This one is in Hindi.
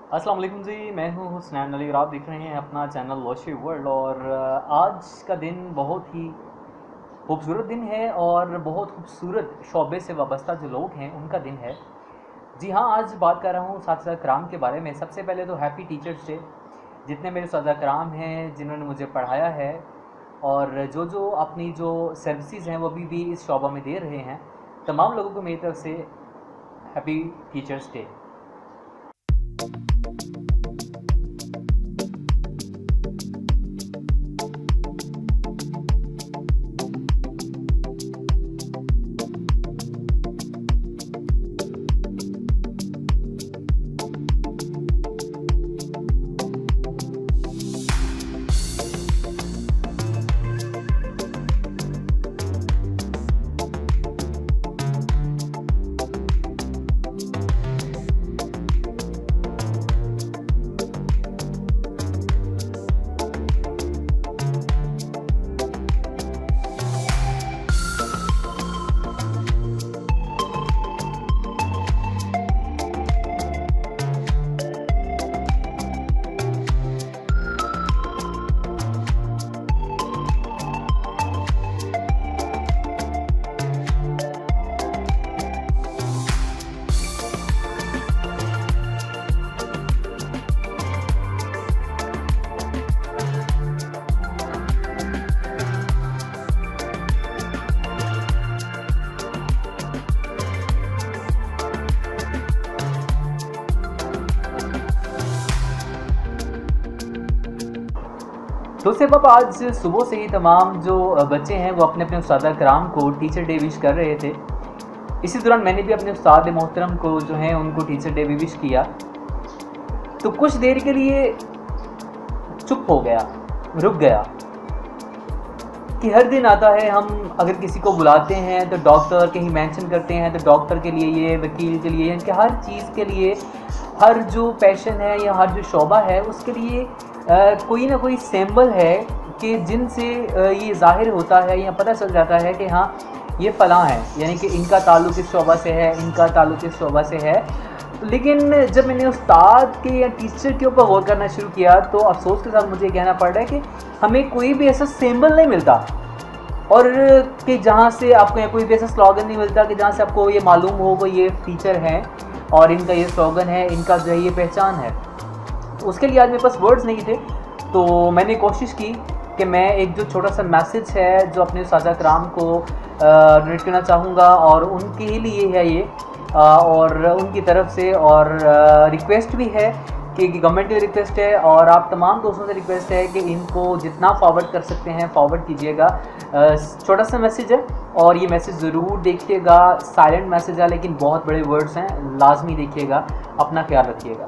अस्सलाम वालेकुम जी, मैं हूं हुसनैन अली और आप देख रहे हैं अपना चैनल वॉशी वर्ल्ड। और आज का दिन बहुत ही खूबसूरत दिन है और बहुत खूबसूरत शोबे से वाबस्ता जो लोग हैं उनका दिन है। जी हाँ, आज बात कर रहा हूँ उस्ताद कराम के बारे में। सबसे पहले तो हैप्पी टीचर्स डे। जितने मेरे उस्ताद कराम हैं जिन्होंने मुझे पढ़ाया है और जो अपनी जो सर्विसेज हैं वो भी इस शोबा में दे रहे हैं, तमाम लोगों को मेरी तरफ से हैप्पी टीचर्स डे। तो सिर्फ अब आज सुबह से ही तमाम जो बच्चे हैं वो अपने अपने उस्ताद कराम को टीचर डे विश कर रहे थे। इसी दौरान मैंने भी अपने उस्ताद मोहतरम को जो है उनको टीचर डे भी विश किया। तो कुछ देर के लिए चुप हो गया, रुक गया कि हर दिन आता है, हम अगर किसी को बुलाते हैं तो डॉक्टर कहीं मेंशन करते हैं तो डॉक्टर के लिए ये, वकील के लिए, इनके हर चीज़ के लिए, हर जो पैशन है या हर जो शोबा है उसके लिए कोई ना कोई सिंबल है कि जिनसे ये ज़ाहिर होता है या पता चल जाता है कि हाँ ये फ़लाँ है, यानी कि इनका ताल्लुक़ इस शोबा से है, इनका ताल्लुक़ इस शोबा से है। लेकिन जब मैंने उस्ताद के या टीचर के ऊपर गौर करना शुरू किया तो अफसोस के साथ मुझे कहना पड़ रहा है कि हमें कोई भी ऐसा सिंबल नहीं मिलता, और कि जहाँ से आपको कोई भी ऐसा स्लोगन नहीं मिलता कि जहाँ से आपको ये मालूम हो वो ये टीचर हैं और इनका ये स्लोगन है, इनका जो है ये पहचान है। तो उसके लिए आज मेरे पास वर्ड्स नहीं थे, तो मैंने कोशिश की कि मैं एक जो छोटा सा मैसेज है जो अपने उस्ताद कराम को डोनेट करना चाहूँगा और उनके ही लिए है ये, और उनकी तरफ से, और रिक्वेस्ट भी है कि गवर्नमेंट की रिक्वेस्ट है और आप तमाम दोस्तों से रिक्वेस्ट है कि इनको जितना फॉरवर्ड कर सकते हैं फॉरवर्ड कीजिएगा। छोटा सा मैसेज है और ये मैसेज ज़रूर देखिएगा। साइलेंट मैसेज है लेकिन बहुत बड़े वर्ड्स हैं, लाजमी देखिएगा। अपना ख्याल रखिएगा।